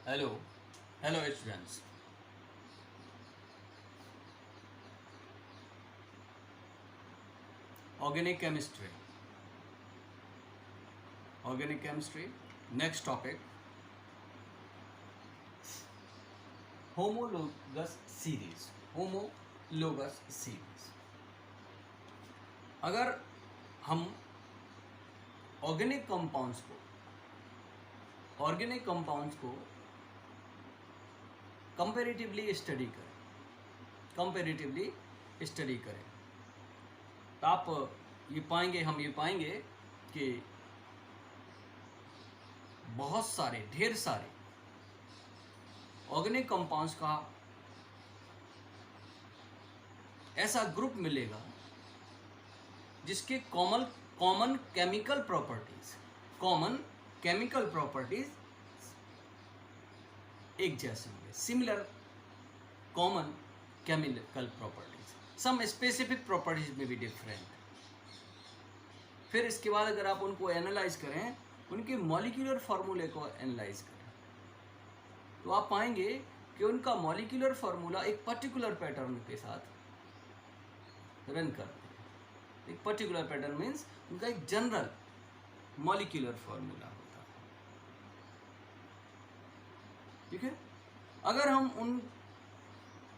Hello, hello students. Organic chemistry. Organic chemistry. Next topic. Homologous series. Homologous series. अगर हम organic compounds को comparatively study करें तो हम ये पाएंगे कि ढेर सारे ऑर्गेनिक कंपाउंड्स का ऐसा ग्रुप मिलेगा जिसके कॉमन केमिकल प्रॉपर्टीज एक जैसे होंगे, similar common chemical properties, some specific properties में भी डिफरेंट। फिर इसके बाद अगर आप उनको एनालाइज करें, उनके मॉलिक्यूलर फार्मूले को एनालाइज करें, तो आप पाएंगे कि उनका मॉलिक्यूलर फार्मूला एक पर्टिकुलर पैटर्न के साथ रन करते हैं। एक पर्टिकुलर पैटर्न मीन्स उनका एक जनरल मॉलिक्यूलर फार्मूला होता है। ठीक है, अगर हम उन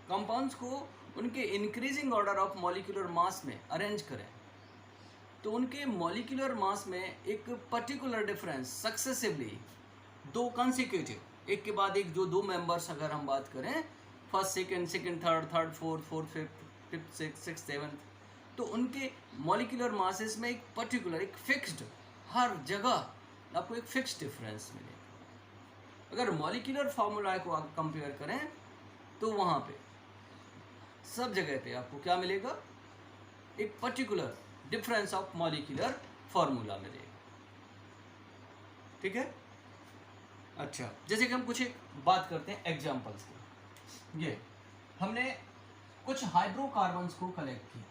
कंपाउंड्स को उनके increasing order of molecular mass में अरेंज करें तो उनके मॉलिक्यूलर मास में एक पर्टिकुलर डिफरेंस सक्सेसिवली दो कंसेक्यूटिव, एक के बाद एक जो दो मेंबर्स अगर हम बात करें, first second third fourth fifth sixth seventh, तो उनके मॉलिक्यूलर मासेस में एक पर्टिकुलर एक फिक्स्ड हर जगह आपको एक फिक्स्ड डिफरेंस मिलेगा। अगर मॉलिक्यूलर फार्मूला को आप कंपेयर करें तो वहाँ पे सब जगह पे आपको क्या मिलेगा, एक particular difference of molecular formula मिलेगा। ठीक है, अच्छा, जैसे कि हम कुछ एक बात करते हैं एग्जांपल्स की। ये हमने कुछ हाइड्रोकार्बन्स को कलेक्ट किया,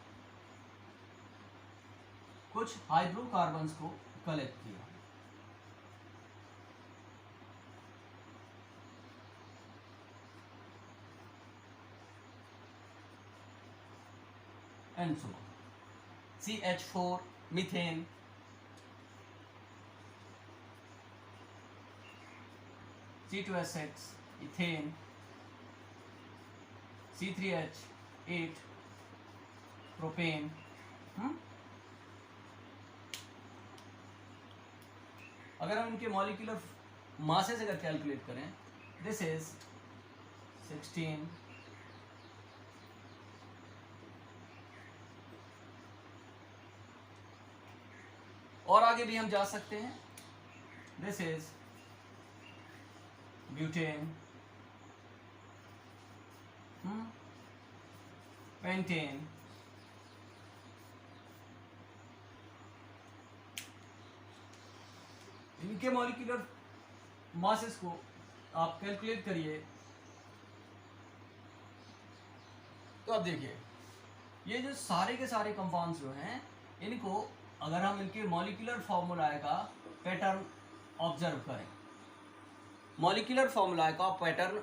and so on. CH4 methane, C2H6 ethane, C3H8 propane. अगर हम इनके मॉलिक्यूलर मासेस अगर कैलकुलेट करें, दिस इज 16, और आगे भी हम जा सकते हैं, दिस इज ब्यूटेन, पेंटेन, इनके मॉलिक्यूलर मासेस को आप कैलकुलेट करिए तो आप देखिए ये जो सारे के सारे कंपाउंड्स जो हैं, इनको अगर हम इनके मॉलिक्यूलर फार्मूला का पैटर्न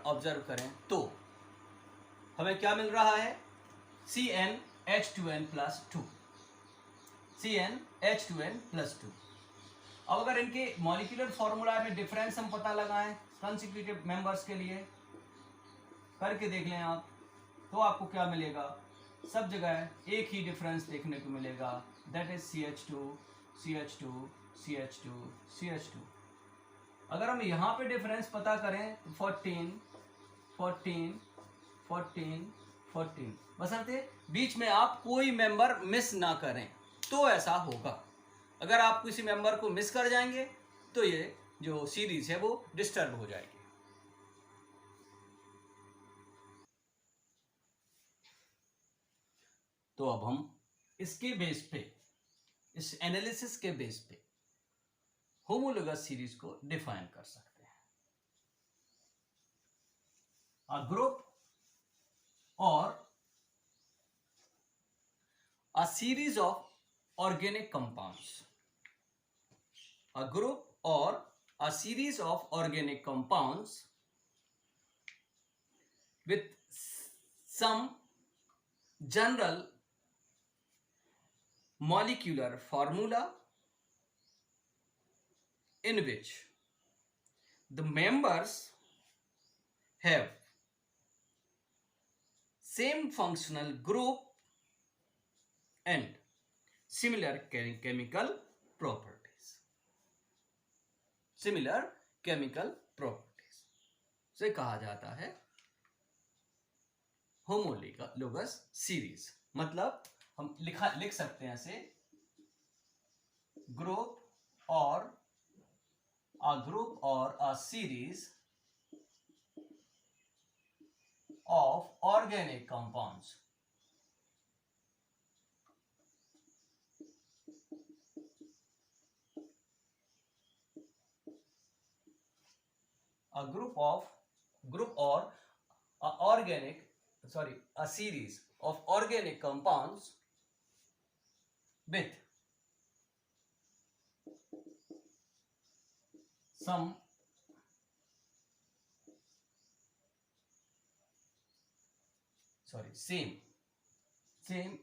ऑब्जर्व करें, तो हमें क्या मिल रहा है, CnH2n+2। अब अगर इनके मॉलिक्यूलर फार्मूला में डिफरेंस हम पता लगाएं कंसेक्यूटिव मेंबर्स के लिए, करके देख लें आप, तो आपको क्या मिलेगा, सब जगह एक ही डिफरेंस देखने को मिलेगा, दैट इज CH2। अगर हम यहाँ पे डिफरेंस पता करें तो 14, बशर्ते बीच में आप कोई मेंबर मिस ना करें तो ऐसा होगा। अगर आप किसी मेंबर को मिस कर जाएंगे तो ये जो सीरीज है वो डिस्टर्ब हो जाएगी। तो अब हम इसके बेस पे, इस एनालिसिस के बेस पे होमोलोगस सीरीज को डिफाइन कर सकते हैं। अ ग्रुप और a series of organic compounds, a group or a series of organic compounds with some general molecular formula in which the members have same functional group and similar chemical properties. Similar chemical properties से कहा जाता है homologous series. मतलब हम लिख सकते हैं ऐसे, ग्रुप और a series of organic compounds a series of organic compounds with some same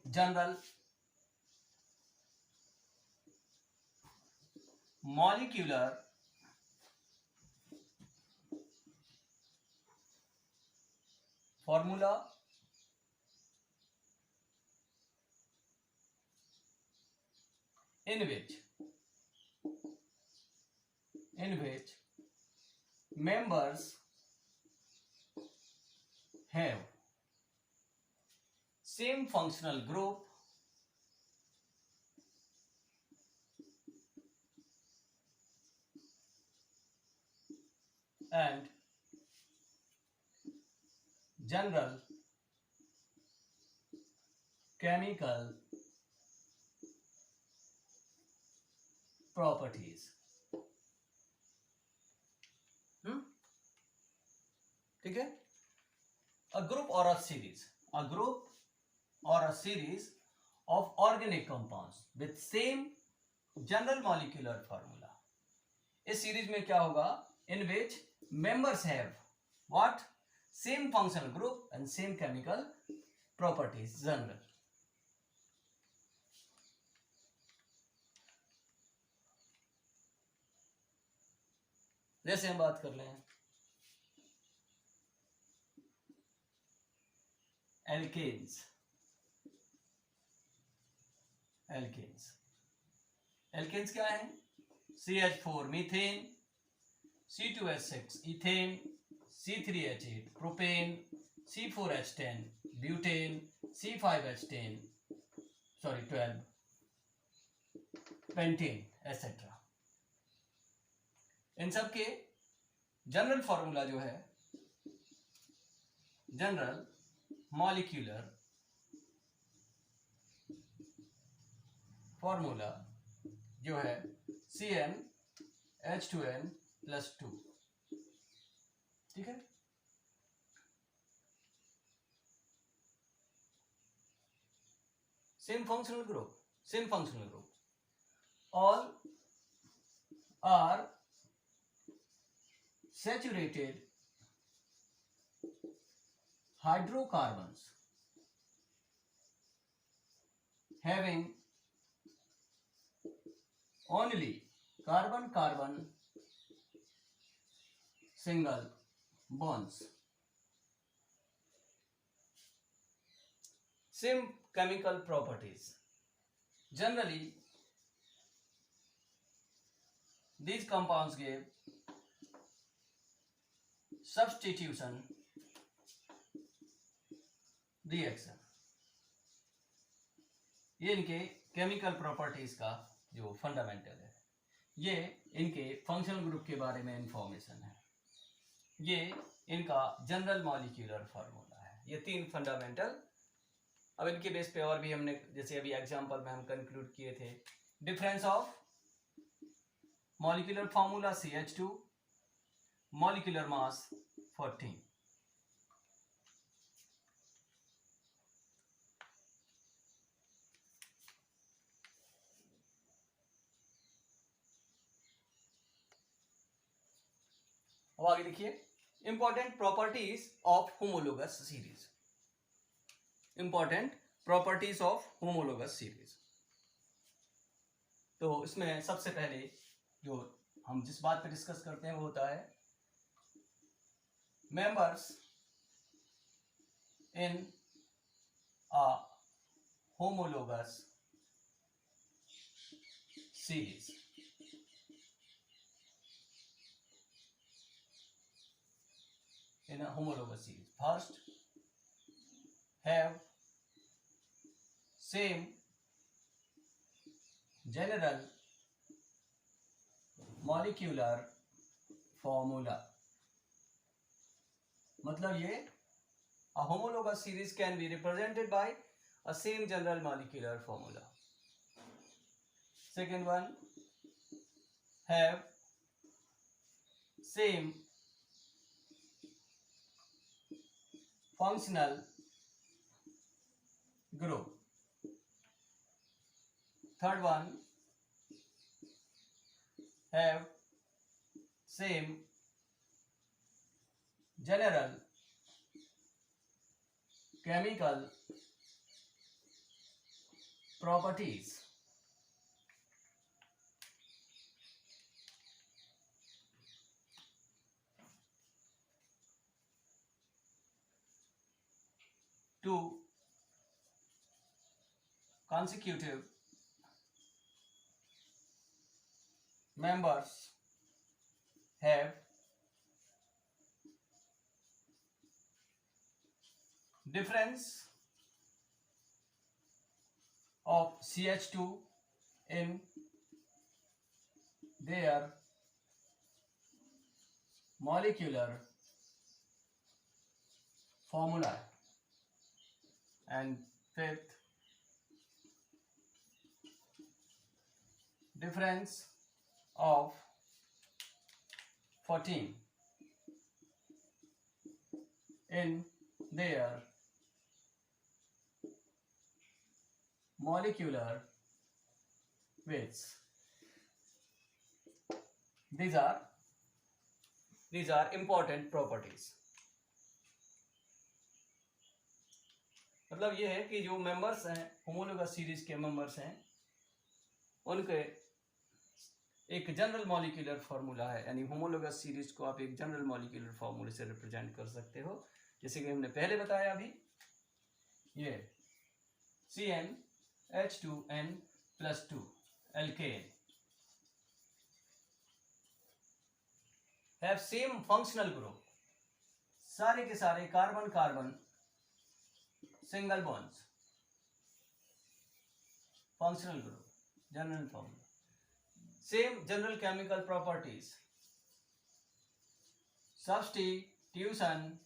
general molecular formula in which members have same functional group and general chemical properties। ठीक है। A group or a series of organic compounds with same general molecular formula। इस series में क्या होगा? In which members have what? Same functional group and same chemical properties general। जैसे हम बात कर रहे हैं एल्केन्स क्या है? CH4 methane, C2H6 ethane, C3H8 propane, C4H10 butane, C5H10 12 pentane et cetera. इन सब के जनरल फॉर्मूला जो है, जनरल मॉलिक्यूलर फॉर्मूला जो है CnH2n+2। ठीक है। same functional group all are saturated hydrocarbons having only carbon-carbon single bonds। Same chemical properties। Generally, these compounds give substitution reaction। ये इनके केमिकल प्रॉपर्टीज का जो फंडामेंटल है, ये इनके फंक्शनल ग्रुप के बारे में इंफॉर्मेशन है, ये इनका जनरल मॉलिक्यूलर फार्मूला है। ये तीन फंडामेंटल। अब इनके बेस पे और भी हमने, जैसे अभी एग्जांपल में हम कंक्लूड किए थे, difference of molecular formula CH2, molecular mass 14। अब आगे देखिए, important properties of homologous series. Important properties of homologous series. तो इसमें सबसे पहले जो हम जिस बात पे डिस्कस करते हैं वो होता है members in a homologous series. In a homologous series, first have same general molecular formula। मतलब ये a homologous series can be represented by a same general molecular formula। Second one, have same functional group। Third one, have same general chemical properties। Two consecutive members have difference of CH2 in their molecular formula। And fifth, difference of 14 in their molecular weights। These are important properties। मतलब ये है कि जो members हैं homologous series के members हैं उनके एक जनरल मॉलिक्यूलर फार्मूला है, यानी होमोलोगस सीरीज को आप एक जनरल मॉलिक्यूलर फार्मूले से रिप्रेजेंट कर सकते हो। जैसे कि हमने पहले बताया अभी, ये CnH2n+2 alkane have same functional group. सारे के सारे carbon carbon single bonds, functional group, general formula. Same general chemical properties, substitution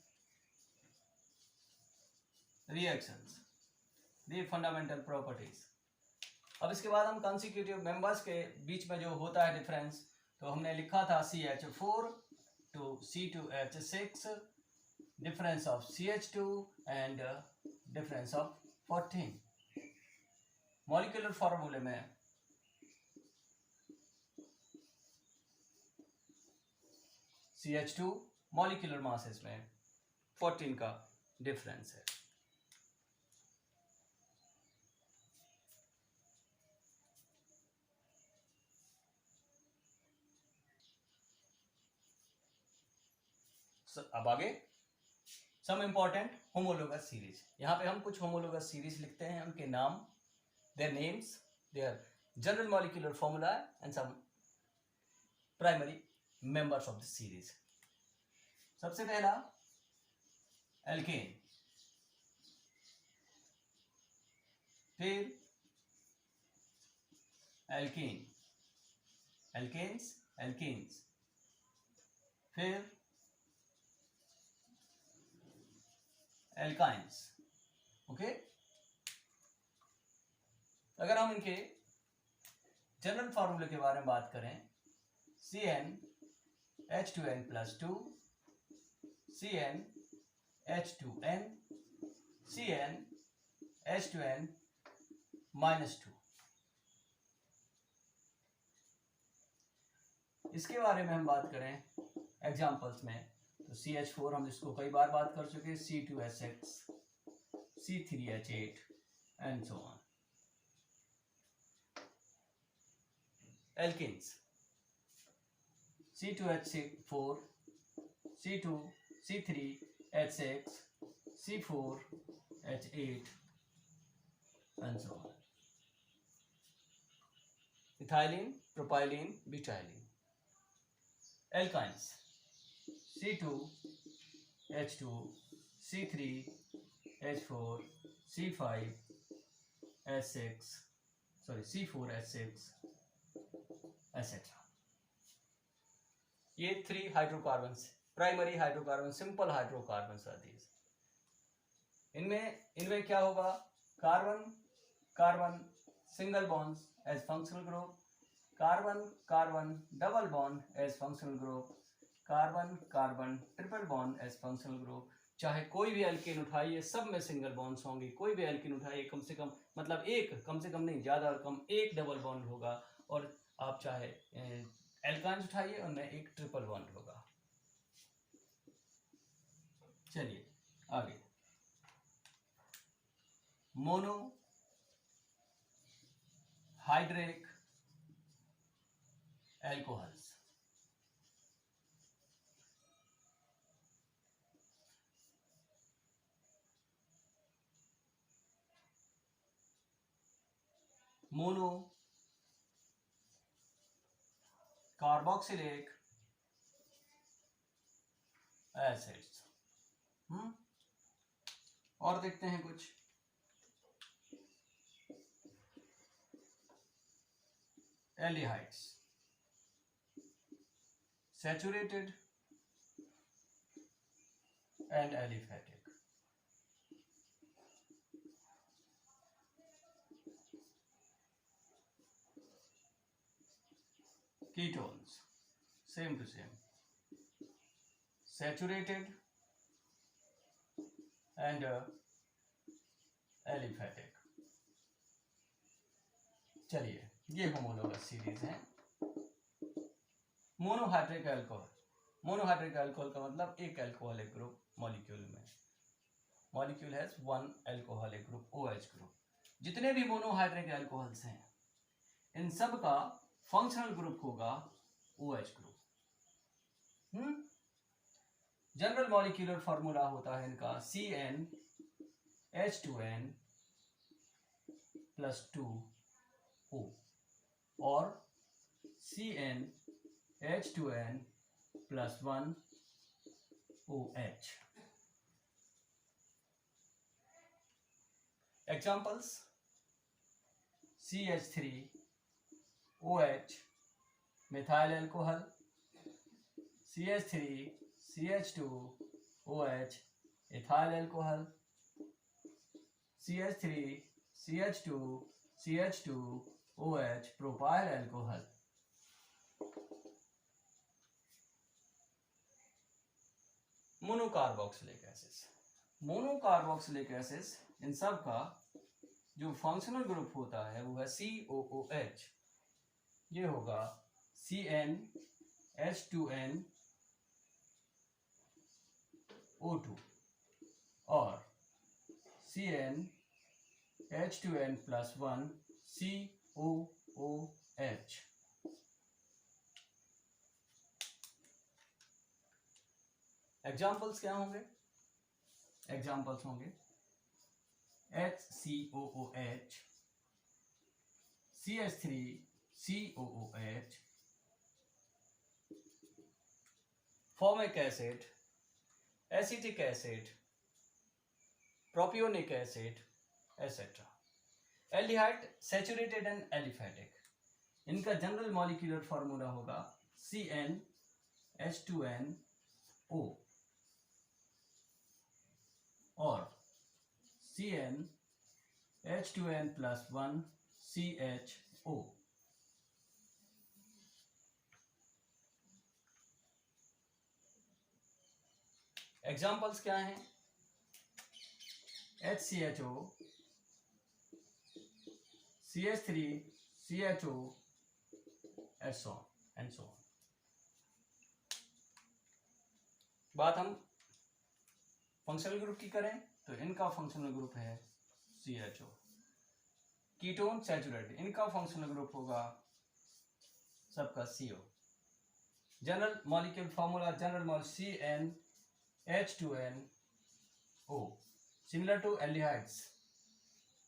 reactions, ये फंडामेंटल प्रॉपर्टीज। अब इसके बाद हम कंसेक्यूटिव मेंबर्स के बीच में जो होता है डिफरेंस, तो हमने लिखा था CH4 to C2H6, difference of CH2 and difference of 14। Molecular फार्मूले में CH2 मॉलिक्यूलर मासेस में 14 का डिफरेंस है। अब आगे सम इंपॉर्टेंट होमोलोगस सीरीज। यहाँ पे हम कुछ होमोलोगस सीरीज लिखते हैं, उनके नाम, their names, their general molecular formula and some primary members of the series. सबसे पहला एल्केन, फिर एल्कीन, एल्केन्स, एल्कीन्स, फिर एल्काइंस। ओके, अगर हम इनके जनरल फार्मूले के बारे में बात करें, CnH2n+2, CnH2n, CnH2n-2। इसके बारे में हम बात करें एग्जाम्पल्स में, तो CH4 हम इसको कई बार बात कर चुके हैं, C2H6, C3H8 and so on. Alkenes, C2H4, C2, C3H6, C4H8 and so on. Ethylene, propylene, butylene. Alkynes, C2H2, C3H4, C5H6, C4H6 etc. ये 3 hydrocarbons, primary hydrocarbon, simple hydrocarbons are these. इनमें क्या होगा, carbon carbon single bonds as functional group, carbon carbon double bond as functional group, carbon carbon triple bond as functional group. चाहे कोई भी alkene उठाइए, सब में सिंगल बॉन्ड्स होंगे. कोई भी एल्केन उठाइए, कम से कम, मतलब एक, कम से कम नहीं, ज़्यादा और कम, एक डबल बॉन्ड होगा. और आप चाहे एल्काइंस उठाइए, उनमें एक ट्रिपल बॉन्ड होगा. चलिए आगे. Mono hydric alcohols. Mono carboxylic acids. और देखते हैं कुछ. Aldehydes, saturated and aliphatic. ketones, same to same, saturated and aliphatic. चलिए, ये होमोलोगस सीरीज है. Monohydric alcohol. मोनोहाइड्रिक अल्कोहल का मतलब एक अल्कोहलिक ग्रुप मॉलिक्यूल में. Molecule has one alcoholic group, OH group. जितने भी मोनोहाइड्रिक अल्कोहल्स हैं, इन सब का फंक्शनल ग्रुप होगा OH group. General molecular formula होता है इनका CnH2n+2O और CnH2n+1OH. Examples: CH3OH methyl alcohol, CH3CH2OH ethyl alcohol, CH3CH2CH2OH propyl alcohol. Monocarboxylic acids. Monocarboxylic acids, इन सब का जो फंक्शनल ग्रुप होता है वो है COOH. ये होगा CnH2nO2 और CnH2n+1 COOH. एग्जाम्पल्स क्या होंगे? एग्जाम्पल्स होंगे HCOOH, CH3COOH, formic acid, acetic acid, propionic acid etcetera. Aldehyde, saturated and aliphatic. इनका जनरल मॉलिक्यूलर फॉर्मूला होगा CnH2nO और CnH2n+1 CHO. एग्जाम्पल्स क्या हैं? HCHO, CH3CHO and so on. बात हम फंक्शनल ग्रुप की करें तो इनका फंक्शनल ग्रुप है CHO। कीटोन सैचुरेटेड, इनका फंक्शनल ग्रुप होगा सबका CO। General molecule formula general molecule CnH2nO, similar to aldehydes.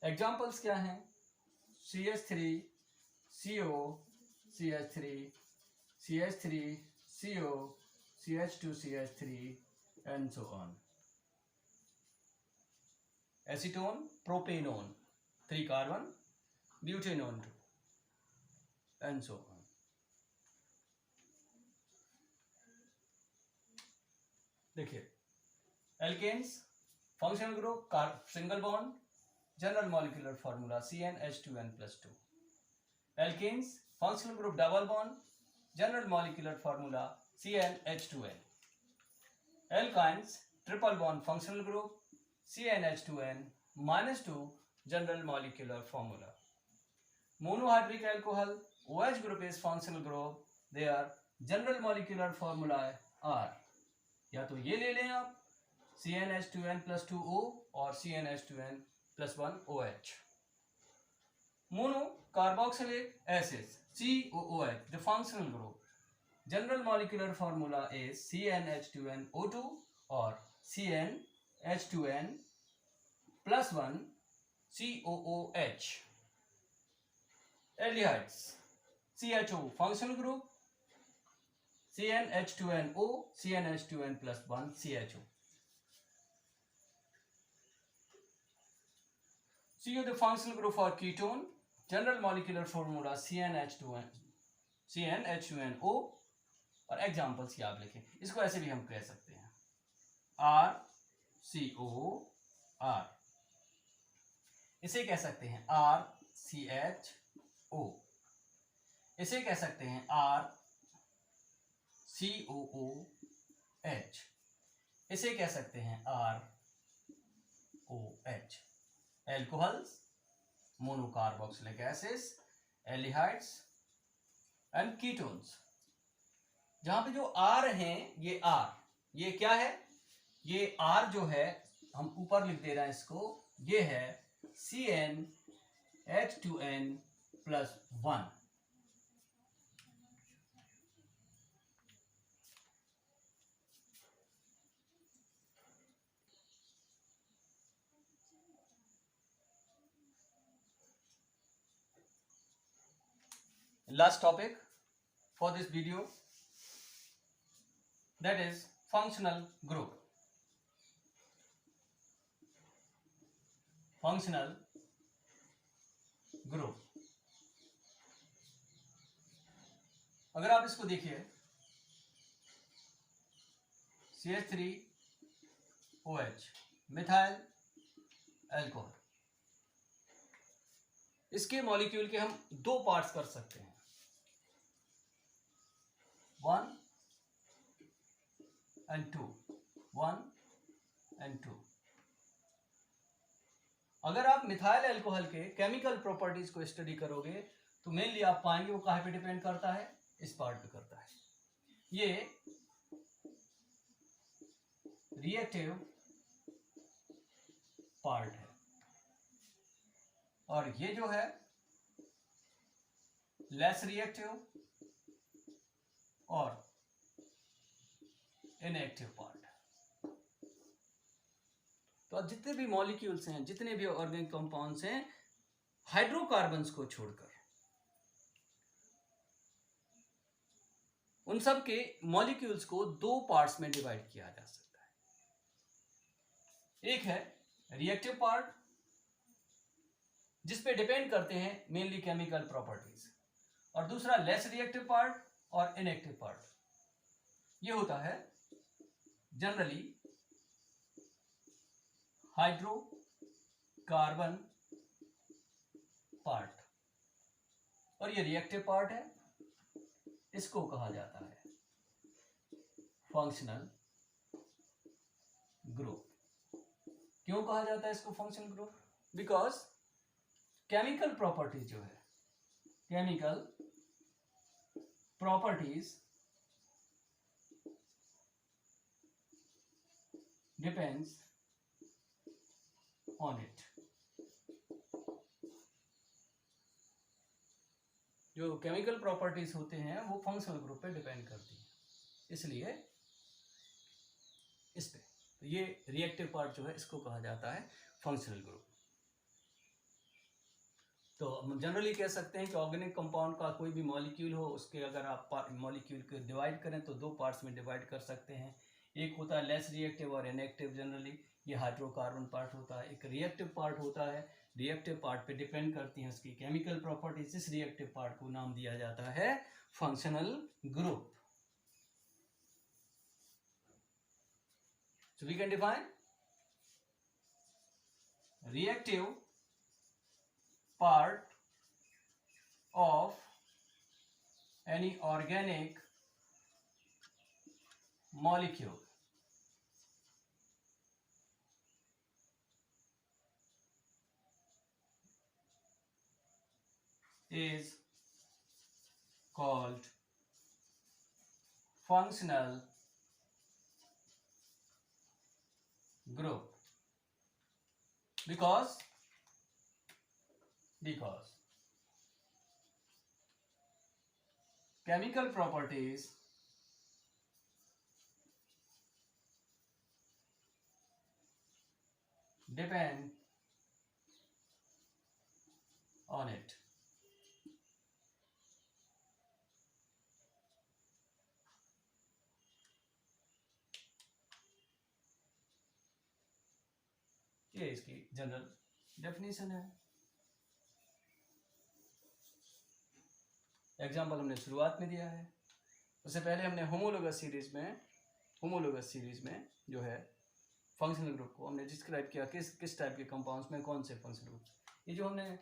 Examples क्या हैं? CH3 CO, CH3 CH3 CO, CH2 CH3 and so on। Acetone propanone 3 carbon, butanone 2 and so on। देखिए alkanes functional group single bond, general molecular formula CnH2n+2। Alkenes functional group double bond, general molecular formula CnH2n। Alkynes triple bond functional group CnH2n-2, general molecular formula. Monohydric alcohol OH group is functional group, their general molecular formula are, या तो ये ले लें आप CnH2n+2O और CnH2n+1OH। Mono carboxylic acid COOH, the functional group, general molecular formula is CnH2nO2 or CnH2n+1 COOH। Aldehydes CHO functional group CnH2nO, CnH2n+1 CHO। CO the functional group for ketone, general molecular formula CnH2nO। और examples क्या आप लिखें, इसको ऐसे भी हम कह सकते हैं RCOR, इसे कह सकते हैं RCHO, इसे कह सकते हैं RCOOH, इसे कह सकते हैं ROH। Alcohols, monocarboxylic acids, aldehydes and ketones. जहां पे जो R हैं, ये R, ये क्या है? ये R जो है हम ऊपर लिख दे रहे हैं इसको, ये है CnH2n+1। Last topic for this video, that is functional group। functional group, अगर आप इसको देखिए CH3OH मिथाइल अल्कोहल, इसके मॉलिक्यूल के हम दो पार्ट्स कर सकते हैं, 1 and 2, 1 and 2। अगर आप मिथाइल अल्कोहल के केमिकल प्रॉपर्टीज को स्टडी करोगे तो मेनली आप पाएंगे वो कहाँ पे डिपेंड करता है, इस पार्ट पे करता है। ये रिएक्टिव पार्ट है और ये जो है लेस रिएक्टिव और इनएक्टिव पार्ट। तो जितने भी मॉलिक्यूल्स हैं, जितने भी ऑर्गेनिक कंपाउंड्स हैं, हाइड्रोकार्बन्स को छोड़कर उन सब के मॉलिक्यूल्स को दो पार्ट्स में डिवाइड किया जा सकता है। एक है रिएक्टिव पार्ट, जिस पे डिपेंड करते हैं मेनली केमिकल प्रॉपर्टीज, और दूसरा लेस रिएक्टिव पार्ट और इनएक्टिव पार्ट। ये होता है जनरली हाइड्रोकार्बन पार्ट, और ये रिएक्टिव पार्ट है, इसको कहा जाता है फंक्शनल ग्रुप। क्यों कहा जाता है इसको functional group? Because chemical properties जो है, chemical properties depends on it. जो केमिकल प्रॉपर्टीज होते हैं वो फंक्शनल ग्रुप पे डिपेंड करती हैं, इसलिए इस पे तो ये रिएक्टिव पार्ट जो है इसको कहा जाता है फंक्शनल ग्रुप। तो हम जनरली कह सकते हैं कि ऑर्गेनिक कंपाउंड का कोई भी मॉलिक्यूल हो, उसके अगर आप मॉलिक्यूल को डिवाइड करें तो दो पार्ट्स में डिवाइड कर सकते हैं। एक होता है लेस रिएक्टिव और इनएक्टिव, जनरली ये हाइड्रोकार्बन पार्ट होता है। एक रिएक्टिव पार्ट होता है, रिएक्टिव पार्ट पे डिपेंड करती हैं उसकी केमिकल प्रॉपर्टीज। इस रिएक्टिव पार्ट को नाम दिया जाता है functional group. So we can define reactive part of any organic molecule is called functional group because chemical properties depend on it. ये इसकी जनरल डेफिनेशन है। एग्जाम्पल हमने शुरुआत में दिया है। उससे पहले हमने होमोलोगस सीरीज में जो है फंक्शनल ग्रुप को हमने डिस्क्राइब किया, किस टाइप के कंपाउंड्स में कौन से फंक्शनल ग्रुप। ये जो हमने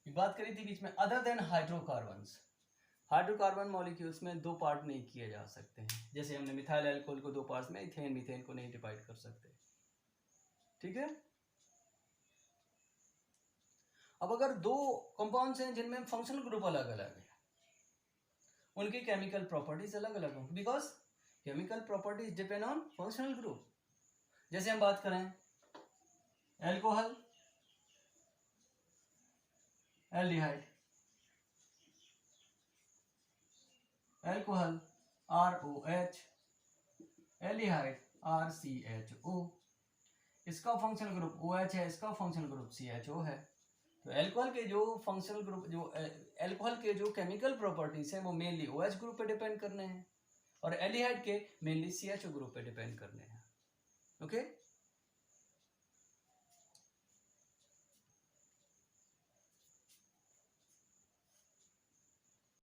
बात करी थी बीच में, अदर देन हाइड्रोकार्बन मॉलिक्यूल्स में दो पार्ट नहीं किए जा सकते हैं। जैसे हमने मिथाइल अल्कोहल को दो पार्ट्स में, इथेन मीथेन को नहीं डिवाइड कर सकते, ठीक है। अब अगर दो कंपाउंड्स हैं जिनमें फंक्शनल ग्रुप अलग अलग है, उनकी केमिकल प्रॉपर्टीज अलग अलग होंगी, because chemical properties depend on functional group. जैसे हम बात करें alcohol, aldehyde, alcohol ROH, aldehyde RCHO। इसका फंक्शनल ग्रुप OH है, इसका फंक्शनल ग्रुप CHO है। तो एल्कोहल के जो फंक्शनल ग्रुप, जो एल्कोहल के जो केमिकल प्रॉपर्टीज हैं वो मेनली OH ग्रुप पे डिपेंड करने हैं, और एल्डिहाइड के मेनली CHO ग्रुप पे डिपेंड करने हैं। ओके